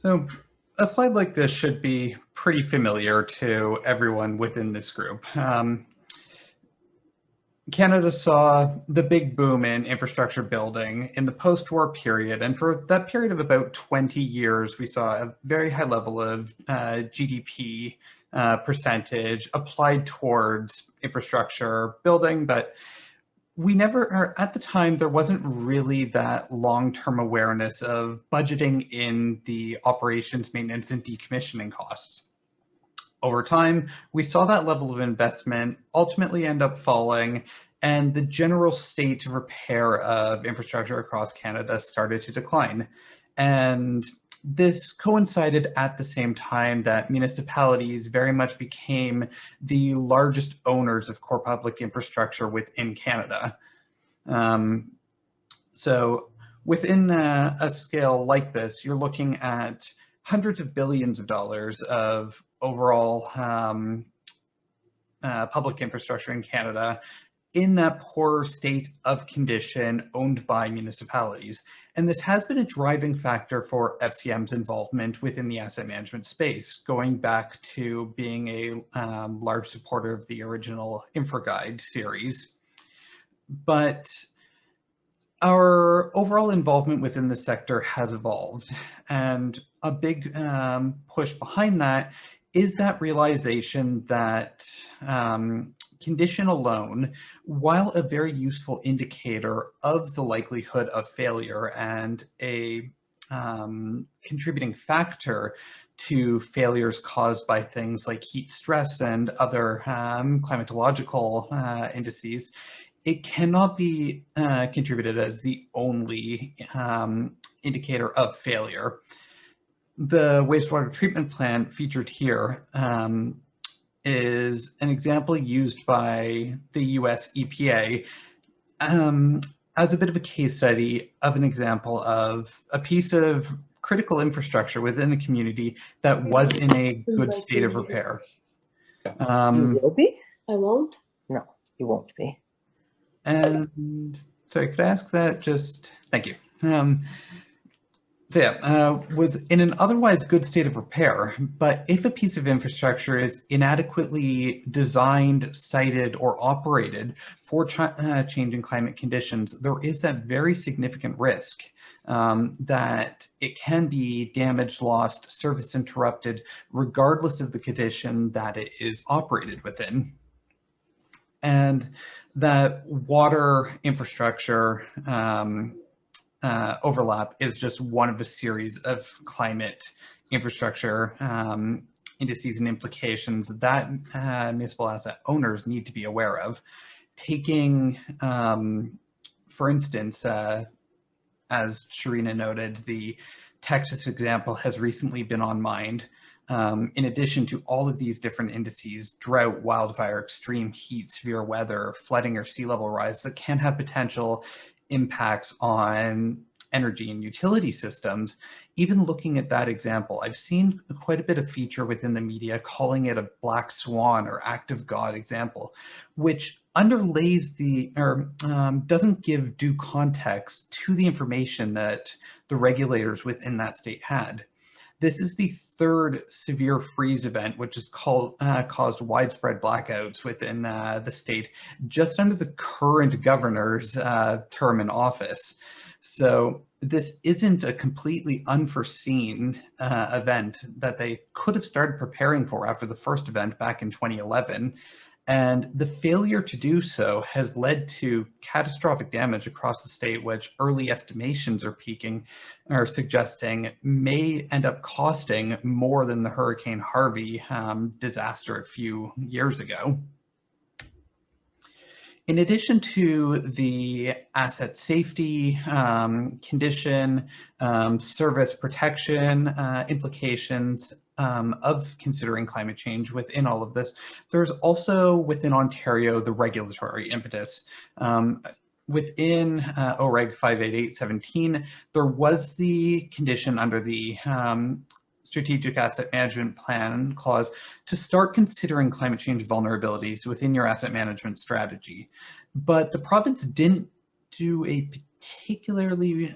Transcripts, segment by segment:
So a slide like this should be pretty familiar to everyone within this group. Canada saw the big boom in infrastructure building in the post-war period, and for that period of about 20 years, we saw a very high level of GDP percentage applied towards infrastructure building, but we never, or at the time, there wasn't really that long-term awareness of budgeting in the operations, maintenance, and decommissioning costs. Over time, we saw that level of investment ultimately end up falling, and the general state of repair of infrastructure across Canada started to decline. And this coincided at the same time that municipalities very much became the largest owners of core public infrastructure within Canada. So within a scale like this, you're looking at hundreds of billions of dollars of overall public infrastructure in Canada in that poor state of condition owned by municipalities. And this has been a driving factor for FCM's involvement within the asset management space, going back to being a large supporter of the original InfraGuide series. But our overall involvement within the sector has evolved, and a big push behind that is that realization that condition alone, while a very useful indicator of the likelihood of failure and a contributing factor to failures caused by things like heat stress and other climatological indices, it cannot be contributed as the only indicator of failure. The wastewater treatment plant featured here is an example used by the US EPA as a bit of a case study of an example of a piece of critical infrastructure within a community that was in a good state of repair. You will be? I won't. No, you won't be. And sorry, could I ask that? Just thank you. Was in an otherwise good state of repair, but if a piece of infrastructure is inadequately designed, sited, or operated for changing climate conditions, there is that very significant risk that it can be damaged, lost, service interrupted, regardless of the condition that it is operated within. And that water infrastructure overlap is just one of a series of climate infrastructure indices and implications that municipal asset owners need to be aware of. Taking, for instance, as Sharina noted, the Texas example has recently been on mind. In addition to all of these different indices, drought, wildfire, extreme heat, severe weather, flooding, or sea level rise that can have potential impacts on energy and utility systems. Even looking at that example, I've seen quite a bit of feature within the media calling it a black swan or act of God example, which underlays the, or doesn't give due context to the information that the regulators within that state had. This is the third severe freeze event, which has caused widespread blackouts within the state just under the current governor's term in office. So this isn't a completely unforeseen event that they could have started preparing for after the first event back in 2011. And the failure to do so has led to catastrophic damage across the state, which early estimations are suggesting may end up costing more than the Hurricane Harvey disaster a few years ago. In addition to the asset safety, condition, service protection implications of considering climate change within all of this, there's also within Ontario the regulatory impetus. Within OREG 58817, there was the condition under the Strategic Asset Management Plan clause to start considering climate change vulnerabilities within your asset management strategy. But the province didn't do a particularly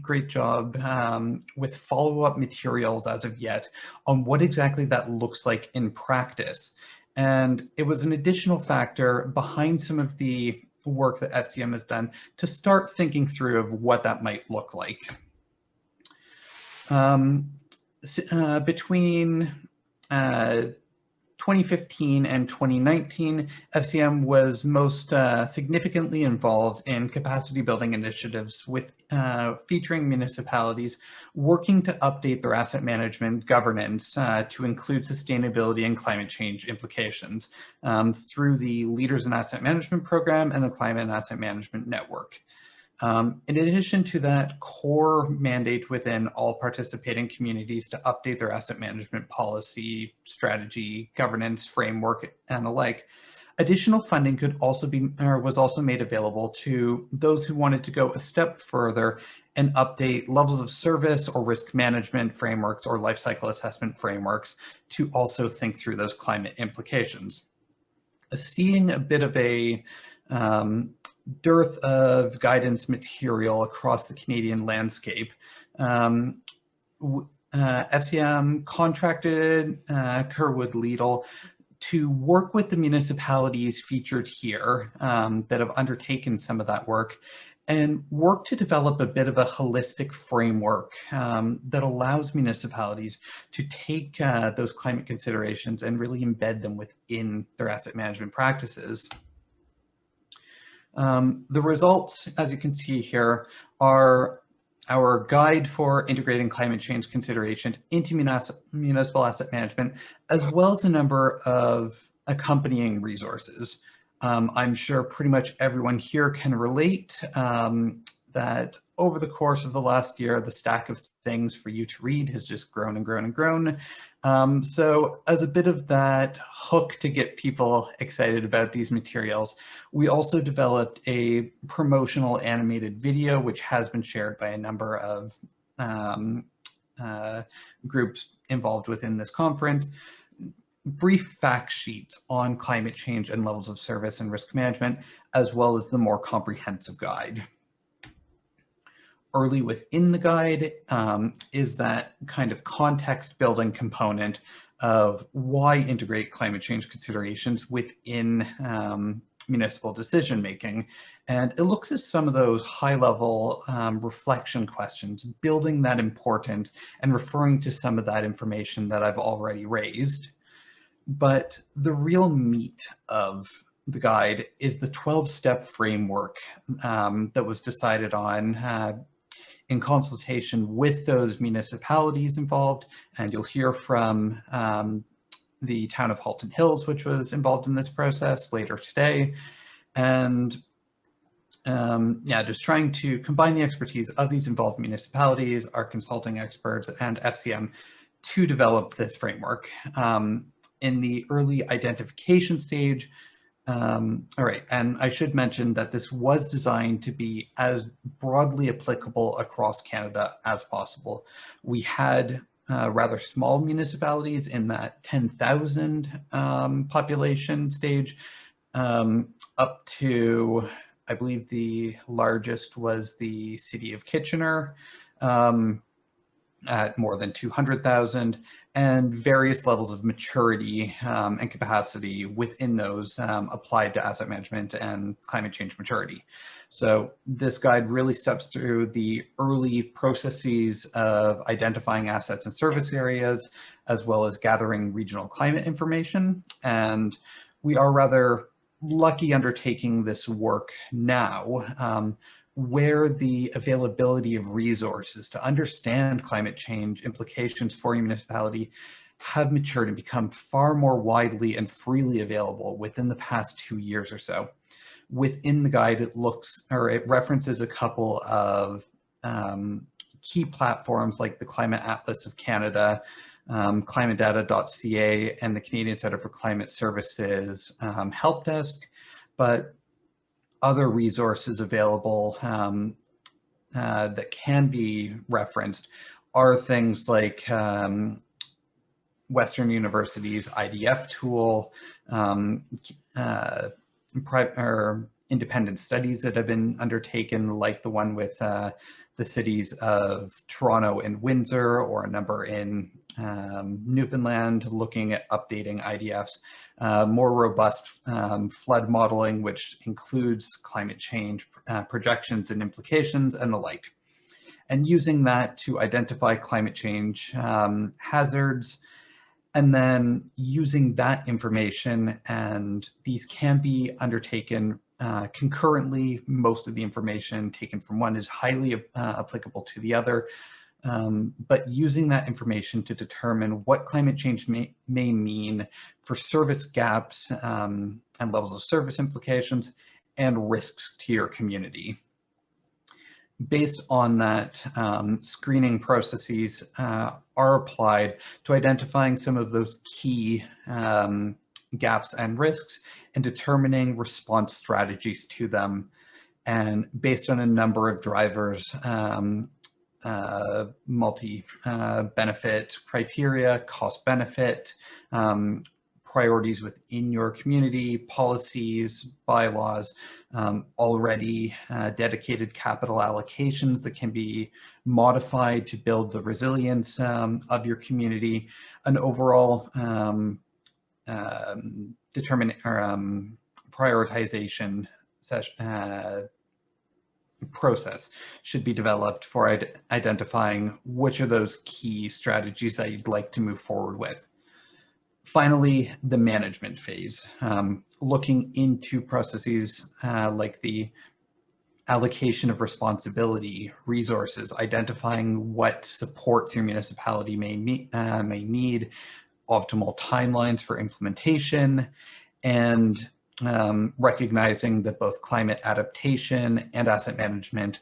great job with follow-up materials as of yet on what exactly that looks like in practice. And it was an additional factor behind some of the work that FCM has done to start thinking through of what that might look like. Between 2015 and 2019, FCM was most significantly involved in capacity building initiatives with featuring municipalities working to update their asset management governance to include sustainability and climate change implications through the Leaders in Asset Management program and the Climate and Asset Management Network. In addition to that core mandate within all participating communities to update their asset management policy, strategy, governance, framework, and the like, additional funding could also be, or was also made available to those who wanted to go a step further and update levels of service or risk management frameworks or life cycle assessment frameworks to also think through those climate implications. Seeing a bit of a dearth of guidance material across the Canadian landscape, FCM contracted Kerwood Leadle to work with the municipalities featured here that have undertaken some of that work and work to develop a bit of a holistic framework that allows municipalities to take those climate considerations and really embed them within their asset management practices. The results, as you can see here, are our guide for integrating climate change considerations into municipal asset management, as well as a number of accompanying resources. I'm sure pretty much everyone here can relate that over the course of the last year, the stack of things for you to read has just grown and grown and grown. So as a bit of that hook to get people excited about these materials, we also developed a promotional animated video, which has been shared by a number of groups involved within this conference. Brief fact sheets on climate change and levels of service and risk management, as well as the more comprehensive guide. Early within the guide is that kind of context building component of why integrate climate change considerations within municipal decision making. And it looks at some of those high level reflection questions, building that importance and referring to some of that information that I've already raised. But the real meat of the guide is the 12-step framework that was decided on in consultation with those municipalities involved. And you'll hear from the town of Halton Hills, which was involved in this process later today. And yeah, just trying to combine the expertise of these involved municipalities, our consulting experts, and FCM to develop this framework. In the early identification stage, all right, and I should mention that this was designed to be as broadly applicable across Canada as possible. We had rather small municipalities in that 10,000 population stage, up to, I believe the largest was the city of Kitchener, at more than 200,000, and various levels of maturity and capacity within those applied to asset management and climate change maturity. So this guide really steps through the early processes of identifying assets and service areas, as well as gathering regional climate information. And we are rather lucky undertaking this work now, where the availability of resources to understand climate change implications for your municipality have matured and become far more widely and freely available within the past 2 years or so. Within the guide, it references a couple of key platforms like the Climate Atlas of Canada, climatedata.ca, and the Canadian Centre for Climate Services help desk, but other resources available that can be referenced are things like Western University's IDF tool, independent studies that have been undertaken, like the one with the cities of Toronto and Windsor, or a number in Newfoundland, looking at updating IDFs, more robust flood modeling, which includes climate change projections and implications and the like. And using that to identify climate change hazards, and then using that information, and these can be undertaken concurrently. Most of the information taken from one is highly applicable to the other, but using that information to determine what climate change may mean for service gaps and levels of service implications and risks to your community. Based on that, screening processes are applied to identifying some of those key gaps and risks and determining response strategies to them. And based on a number of drivers, multi-benefit criteria, cost benefit, priorities within your community, policies, bylaws, already dedicated capital allocations that can be modified to build the resilience of your community, an overall prioritization process should be developed for identifying which of those key strategies that you'd like to move forward with. Finally, the management phase, looking into processes like the allocation of responsibility, resources, identifying what supports your municipality may need, optimal timelines for implementation, and recognizing that both climate adaptation and asset management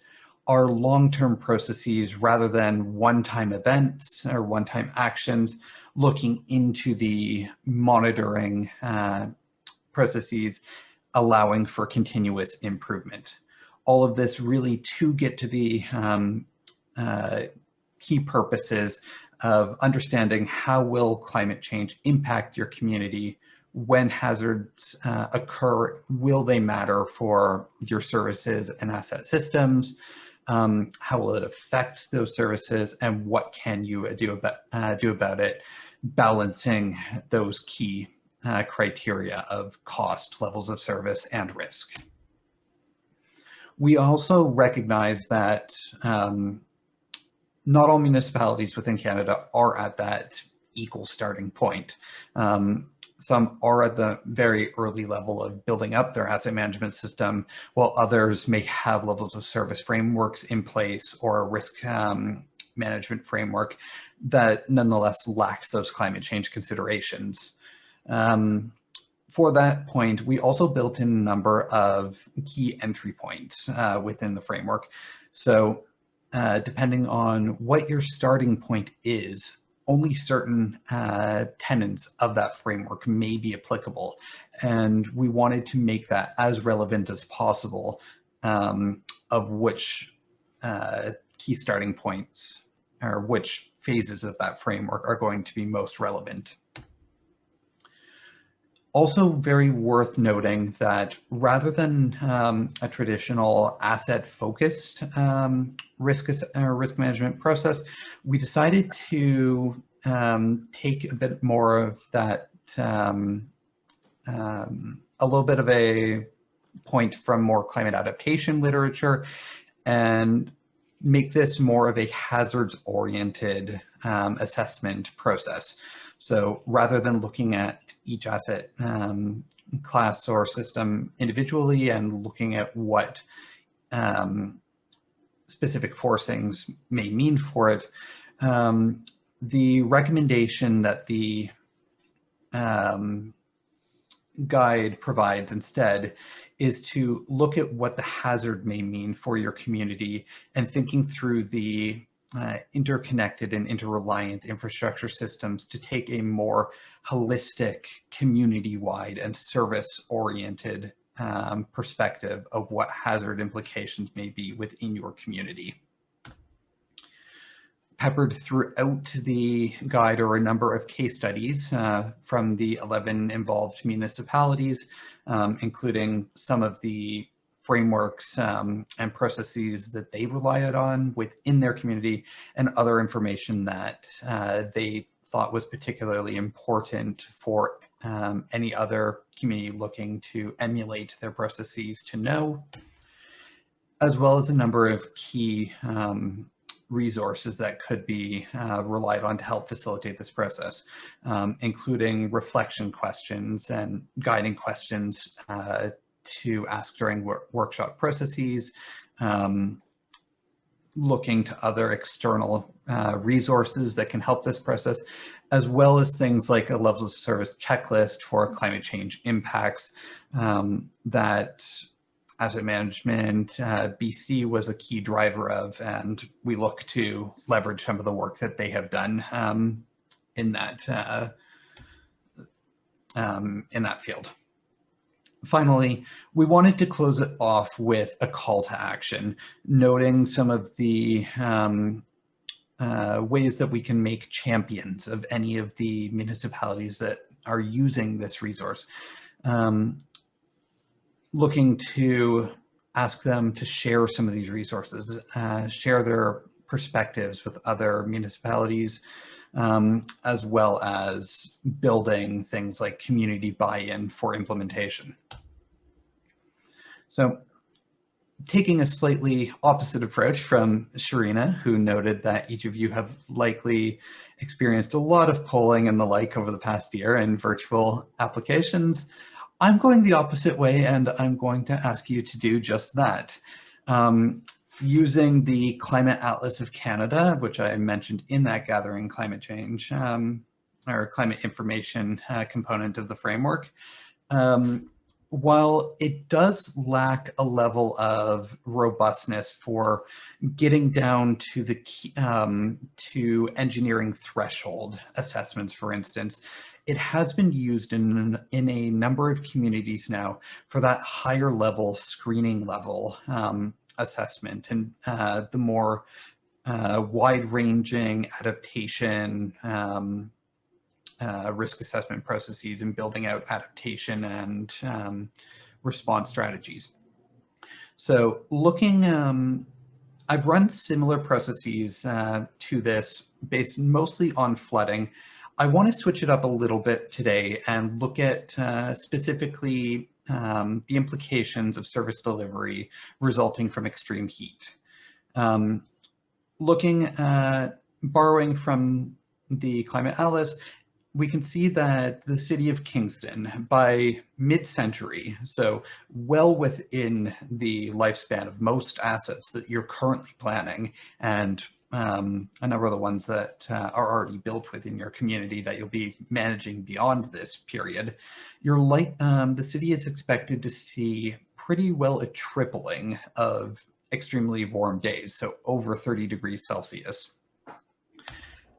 are long-term processes rather than one-time events or one-time actions, looking into the monitoring processes, allowing for continuous improvement. All of this really to get to the key purposes of understanding how will climate change impact your community. When hazards occur, will they matter for your services and asset systems? How will it affect those services, and what can you do about it, balancing those key criteria of cost, levels of service, and risk. We also recognize that not all municipalities within Canada are at that equal starting point. Some are at the very early level of building up their asset management system, while others may have levels of service frameworks in place or a risk management framework that nonetheless lacks those climate change considerations. For that point, we also built in a number of key entry points within the framework. So depending on what your starting point is, only certain tenets of that framework may be applicable. And we wanted to make that as relevant as possible of which key starting points or which phases of that framework are going to be most relevant. Also very worth noting that rather than a traditional asset-focused risk management process, we decided to take a bit more of that, a little bit of a point from more climate adaptation literature, and make this more of a hazards-oriented assessment process. So rather than looking at each asset class or system individually and looking at what specific forcings may mean for it, the recommendation that the guide provides instead is to look at what the hazard may mean for your community and thinking through the interconnected and interreliant infrastructure systems to take a more holistic, community-wide and service-oriented perspective of what hazard implications may be within your community. Peppered throughout the guide are a number of case studies from the 11 involved municipalities, including some of the frameworks and processes that they relied on within their community, and other information that they thought was particularly important for any other community looking to emulate their processes to know, as well as a number of key resources that could be relied on to help facilitate this process, including reflection questions and guiding questions to ask during workshop processes, looking to other external resources that can help this process, as well as things like a levels of service checklist for climate change impacts that asset management BC was a key driver of, and we look to leverage some of the work that they have done in that field. Finally, we wanted to close it off with a call to action, noting some of the ways that we can make champions of any of the municipalities that are using this resource. Looking to ask them to share some of these resources, share their perspectives with other municipalities, as well as building things like community buy-in for implementation. So taking a slightly opposite approach from Sharina, who noted that each of you have likely experienced a lot of polling and the like over the past year in virtual applications, I'm going the opposite way, and I'm going to ask you to do just that. Using the Climate Atlas of Canada, which I mentioned in that Gathering Climate Change or climate information component of the framework, while it does lack a level of robustness for getting down to the to engineering threshold assessments, for instance, it has been used in a number of communities now for that higher level screening level assessment, and the more wide-ranging adaptation risk assessment processes and building out adaptation and response strategies. So looking, I've run similar processes to this based mostly on flooding. I want to switch it up a little bit today and look at specifically the implications of service delivery resulting from extreme heat. Borrowing from the Climate Atlas, we can see that the city of Kingston, by mid-century, so well within the lifespan of most assets that you're currently planning, and a number of the ones that are already built within your community that you'll be managing beyond this period, the city is expected to see pretty well a tripling of extremely warm days, so over 30 degrees Celsius.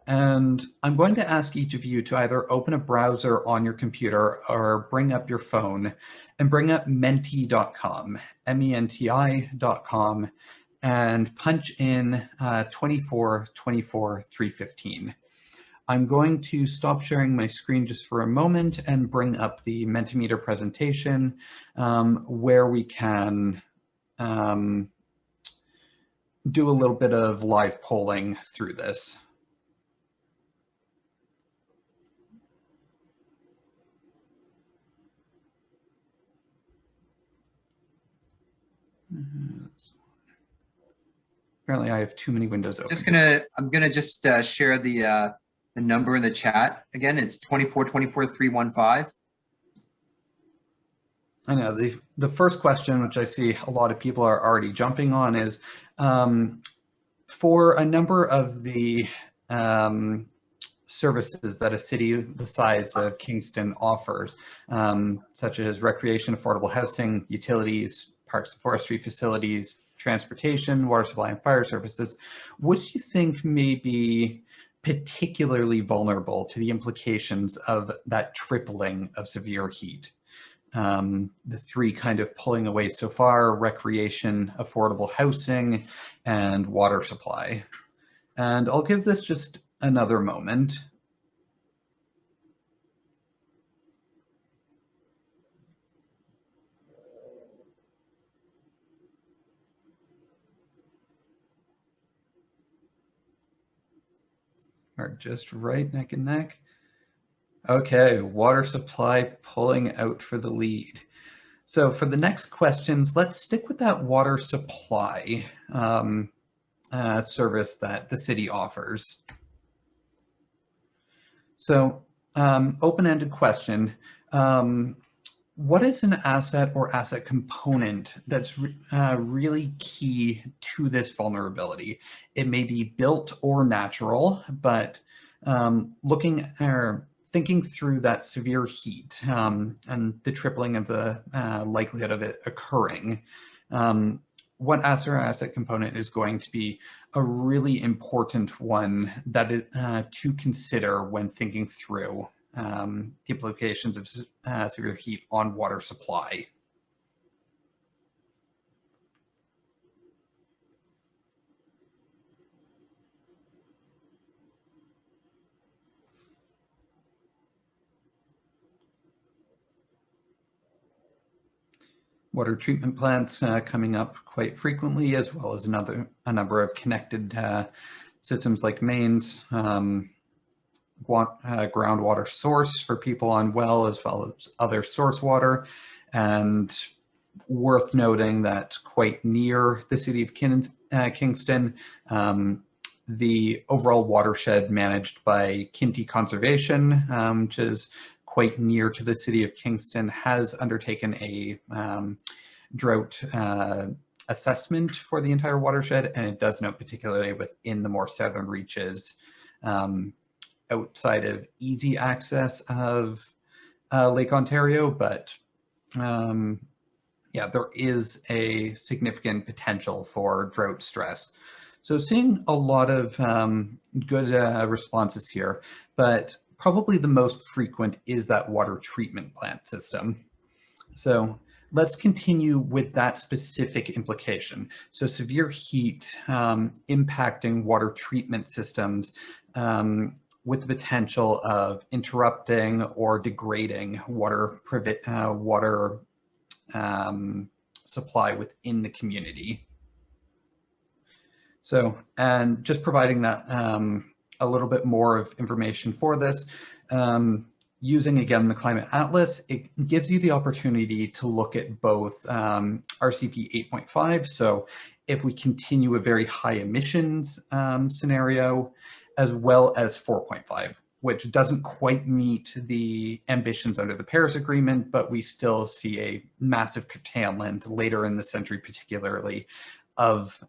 And I'm going to ask each of you to either open a browser on your computer or bring up your phone and bring up menti.com, menti.com, and punch in 24-24-315. I'm going to stop sharing my screen just for a moment and bring up the Mentimeter presentation where we can do a little bit of live polling through this. Apparently I have too many windows open. I'm gonna just share the number in the chat again. It's 24-24-315. I know the first question, which I see a lot of people are already jumping on, is for a number of the services that a city the size of Kingston offers, such as recreation, affordable housing, utilities, parks and forestry facilities, transportation, water supply and fire services, which do you think may be particularly vulnerable to the implications of that tripling of severe heat? The three kind of pulling away so far: recreation, affordable housing, and water supply. And I'll give this just another moment. are just right neck and neck. Okay, water supply pulling out for the lead. So for the next questions, let's stick with that water supply service that the city offers. So open-ended question. What is an asset or asset component that's really key to this vulnerability? It may be built or natural, but looking or thinking through that severe heat and the tripling of the likelihood of it occurring, what asset or asset component is going to be a really important one that is, to consider when thinking through the implications of severe heat on water supply. Water treatment plants coming up quite frequently, as well as a number of connected systems like mains, groundwater source for people on well, as well as other source water. And worth noting that quite near the city of Kingston, the overall watershed managed by Kinty Conservation, which is quite near to the city of Kingston, has undertaken a drought assessment for the entire watershed, and it does note particularly within the more southern reaches, outside of easy access of Lake Ontario, but yeah, there is a significant potential for drought stress. So seeing a lot of good responses here, but probably the most frequent is that water treatment plant system. So let's continue with that specific implication. So severe heat impacting water treatment systems with the potential of interrupting or degrading water supply within the community. So, and just providing that a little bit more of information for this, using again the Climate Atlas, it gives you the opportunity to look at both RCP 8.5. So if we continue a very high emissions scenario, as well as 4.5, which doesn't quite meet the ambitions under the Paris Agreement, but we still see a massive curtailment later in the century, particularly of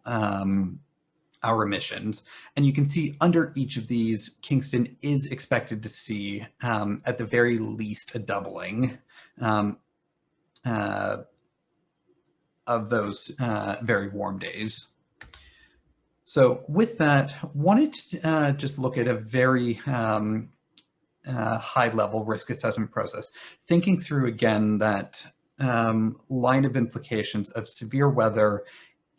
our emissions. And you can see under each of these, Kingston is expected to see at the very least a doubling of those very warm days. So with that, wanted to just look at a very high level risk assessment process, thinking through again that line of implications of severe weather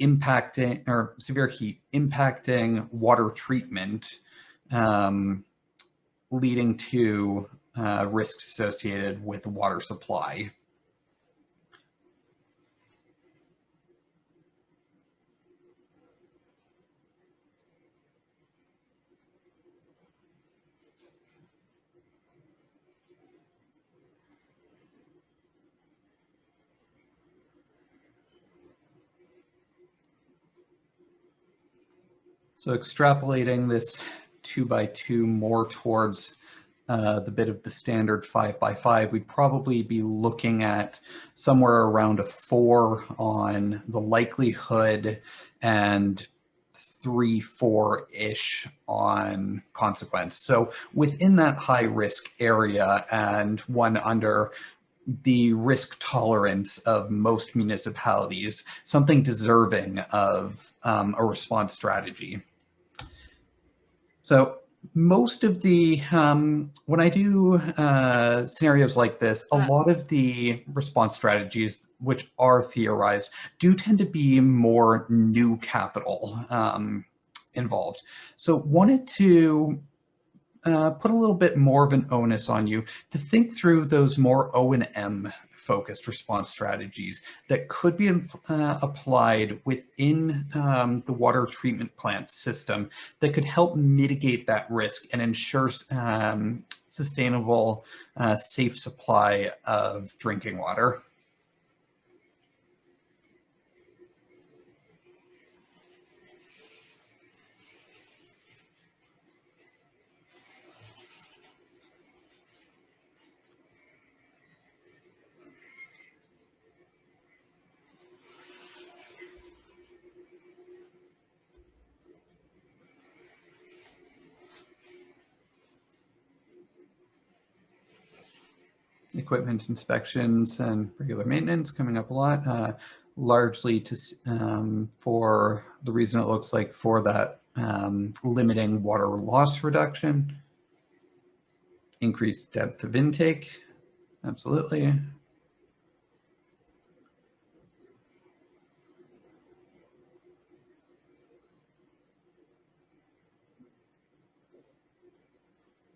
impacting, or severe heat impacting water treatment, leading to risks associated with water supply. So extrapolating this 2x2 more towards the bit of the standard 5x5, we'd probably be looking at somewhere around a 4 on the likelihood and 3, 4-ish on consequence. So within that high risk area and one under the risk tolerance of most municipalities, something deserving of a response strategy. So most of the, when I do scenarios like this, a lot of the response strategies, which are theorized, do tend to be more new capital involved. So wanted to put a little bit more of an onus on you to think through those more O&M focused response strategies that could be applied within the water treatment plant system that could help mitigate that risk and ensure sustainable, safe supply of drinking water. Equipment inspections and regular maintenance coming up a lot, largely for the reason it looks like for that limiting water loss reduction, increased depth of intake, absolutely.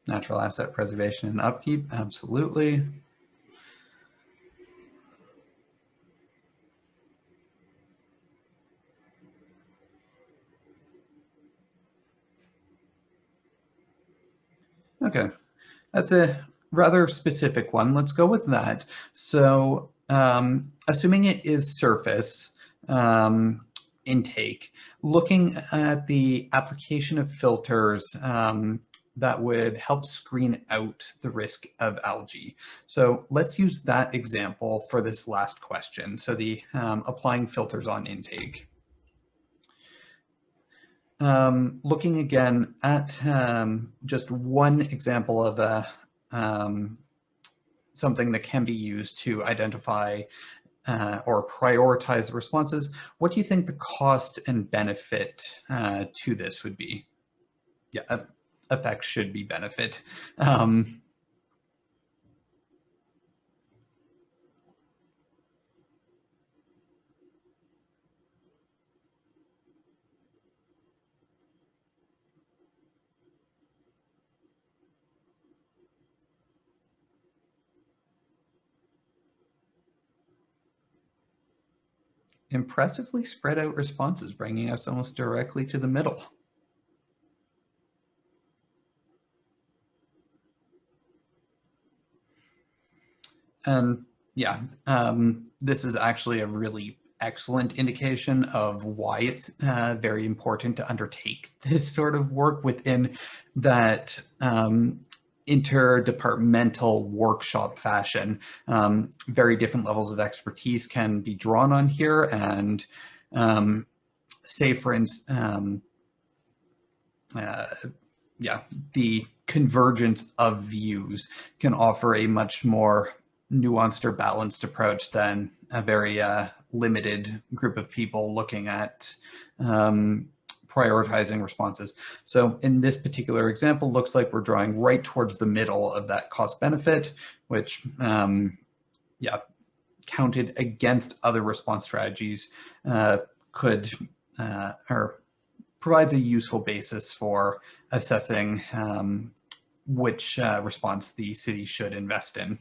Natural asset preservation and upkeep, absolutely. Okay, that's a rather specific one. Let's go with that. So assuming it is surface intake, looking at the application of filters that would help screen out the risk of algae. So let's use that example for this last question. So the applying filters on intake. Looking again at just one example of something that can be used to identify or prioritize the responses, what do you think the cost and benefit to this would be? Yeah, effect should be benefit. Impressively spread out responses, bringing us almost directly to the middle. And yeah, this is actually a really excellent indication of why it's very important to undertake this sort of work within that interdepartmental workshop fashion. Very different levels of expertise can be drawn on here, and say for instance, yeah, the convergence of views can offer a much more nuanced or balanced approach than a very limited group of people looking at prioritizing responses. So in this particular example, looks like we're drawing right towards the middle of that cost benefit, which yeah, counted against other response strategies could or provides a useful basis for assessing which response the city should invest in.